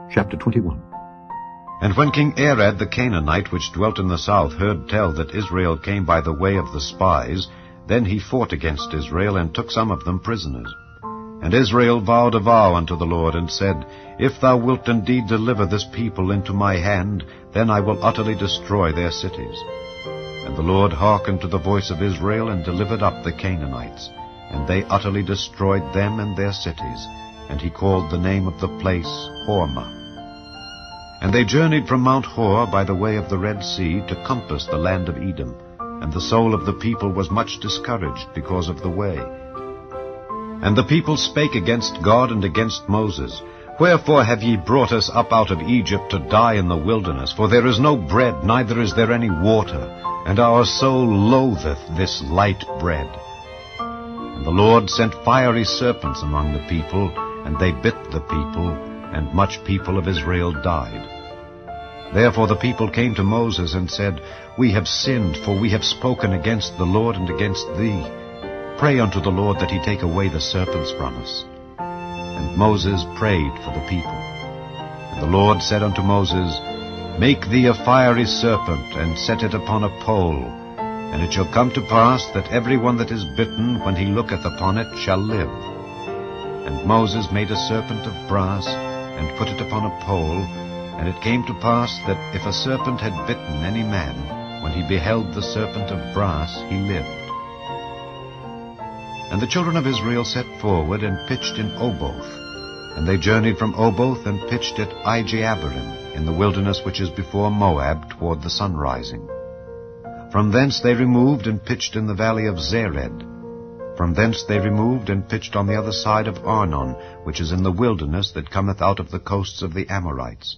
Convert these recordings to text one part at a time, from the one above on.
Chapter 21. And when King Arad the Canaanite, which dwelt in the south, heard tell that Israel came by the way of the spies, then he fought against Israel, and took some of them prisoners. And Israel vowed a vow unto the Lord, and said, If thou wilt indeed deliver this people into my hand, then I will utterly destroy their cities. And the Lord hearkened to the voice of Israel, and delivered up the Canaanites. And they utterly destroyed them and their cities. And he called the name of the place Hormah. And they journeyed from Mount Hor by the way of the Red Sea to compass the land of Edom. And the soul of the people was much discouraged because of the way. And the people spake against God and against Moses, Wherefore have ye brought us up out of Egypt to die in the wilderness? For there is no bread, neither is there any water, and our soul loatheth this light bread. And the Lord sent fiery serpents among the people, and they bit the people, and much people of Israel died. Therefore the people came to Moses and said, We have sinned, for we have spoken against the Lord and against thee. Pray unto the Lord that he take away the serpents from us. And Moses prayed for the people. And the Lord said unto Moses, Make thee a fiery serpent, and set it upon a pole. And it shall come to pass that every one that is bitten, when he looketh upon it, shall live. And Moses made a serpent of brass, and put it upon a pole. And it came to pass that if a serpent had bitten any man, when he beheld the serpent of brass, he lived. And the children of Israel set forward, and pitched in Oboth. And they journeyed from Oboth, and pitched at Ijeabarim, in the wilderness which is before Moab, toward the sunrising. From thence they removed, and pitched in the valley of Zered. From thence they removed, and pitched on the other side of Arnon, which is in the wilderness that cometh out of the coasts of the Amorites.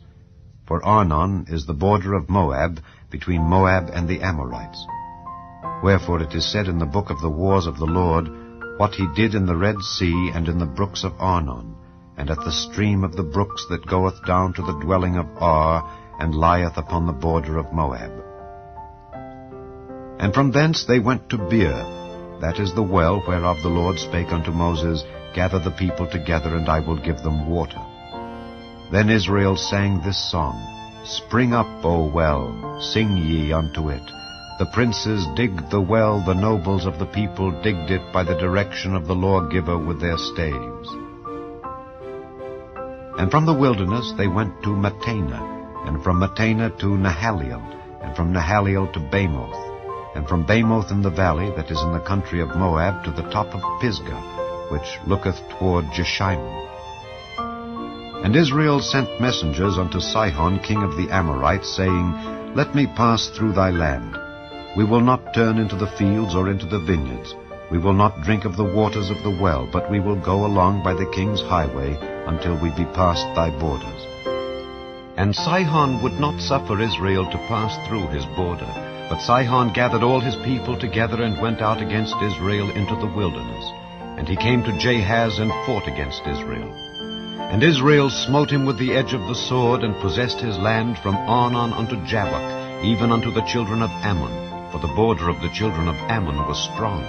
For Arnon is the border of Moab, between Moab and the Amorites. Wherefore it is said in the book of the wars of the Lord, What he did in the Red Sea, and in the brooks of Arnon, and at the stream of the brooks that goeth down to the dwelling of Ar, and lieth upon the border of Moab. And from thence they went to Beer, that is the well whereof the Lord spake unto Moses, Gather the people together, and I will give them water. Then Israel sang this song, Spring up, O well, sing ye unto it. The princes digged the well, the nobles of the people digged it by the direction of the lawgiver with their staves. And from the wilderness they went to Mattanah, and from Mattanah to Nahaliel, and from Nahaliel to Bamoth, and from Bamoth in the valley that is in the country of Moab to the top of Pisgah, which looketh toward Jeshimon. And Israel sent messengers unto Sihon king of the Amorites, saying, Let me pass through thy land. We will not turn into the fields or into the vineyards. We will not drink of the waters of the well, but we will go along by the king's highway until we be past thy borders. And Sihon would not suffer Israel to pass through his border. But Sihon gathered all his people together, and went out against Israel into the wilderness. And he came to Jahaz, and fought against Israel. And Israel smote him with the edge of the sword, and possessed his land from Arnon unto Jabbok, even unto the children of Ammon, for the border of the children of Ammon was strong.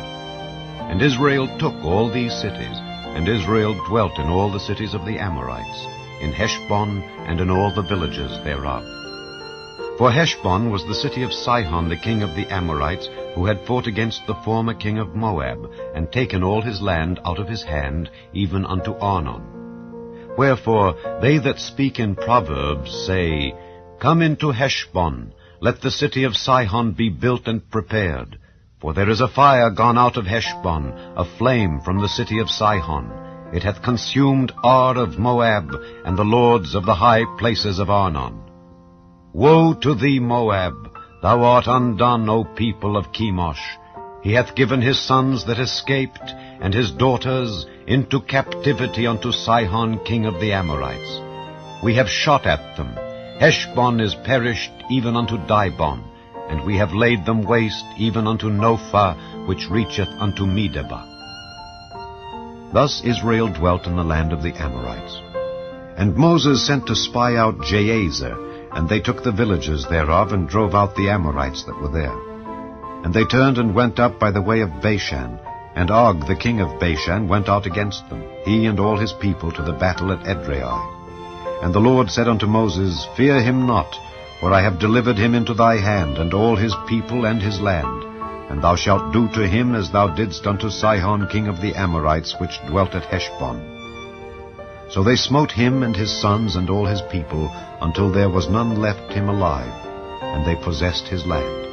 And Israel took all these cities, and Israel dwelt in all the cities of the Amorites, in Heshbon, and in all the villages thereof. For Heshbon was the city of Sihon the king of the Amorites, who had fought against the former king of Moab, and taken all his land out of his hand, even unto Arnon. Wherefore they that speak in Proverbs say, Come into Heshbon, let the city of Sihon be built and prepared. For there is a fire gone out of Heshbon, a flame from the city of Sihon. It hath consumed Ar of Moab, and the lords of the high places of Arnon. Woe to thee, Moab! Thou art undone, O people of Chemosh. He hath given his sons that escaped, and his daughters, into captivity unto Sihon king of the Amorites. We have shot at them. Heshbon is perished even unto Dibon, and we have laid them waste even unto Nophah, which reacheth unto Medeba. Thus Israel dwelt in the land of the Amorites. And Moses sent to spy out Jazer, and they took the villages thereof, and drove out the Amorites that were there. And they turned and went up by the way of Bashan, and Og the king of Bashan went out against them, he and all his people, to the battle at Edrei. And the Lord said unto Moses, Fear him not, for I have delivered him into thy hand, and all his people and his land. And thou shalt do to him as thou didst unto Sihon king of the Amorites, which dwelt at Heshbon. So they smote him and his sons and all his people, until there was none left him alive, and they possessed his land.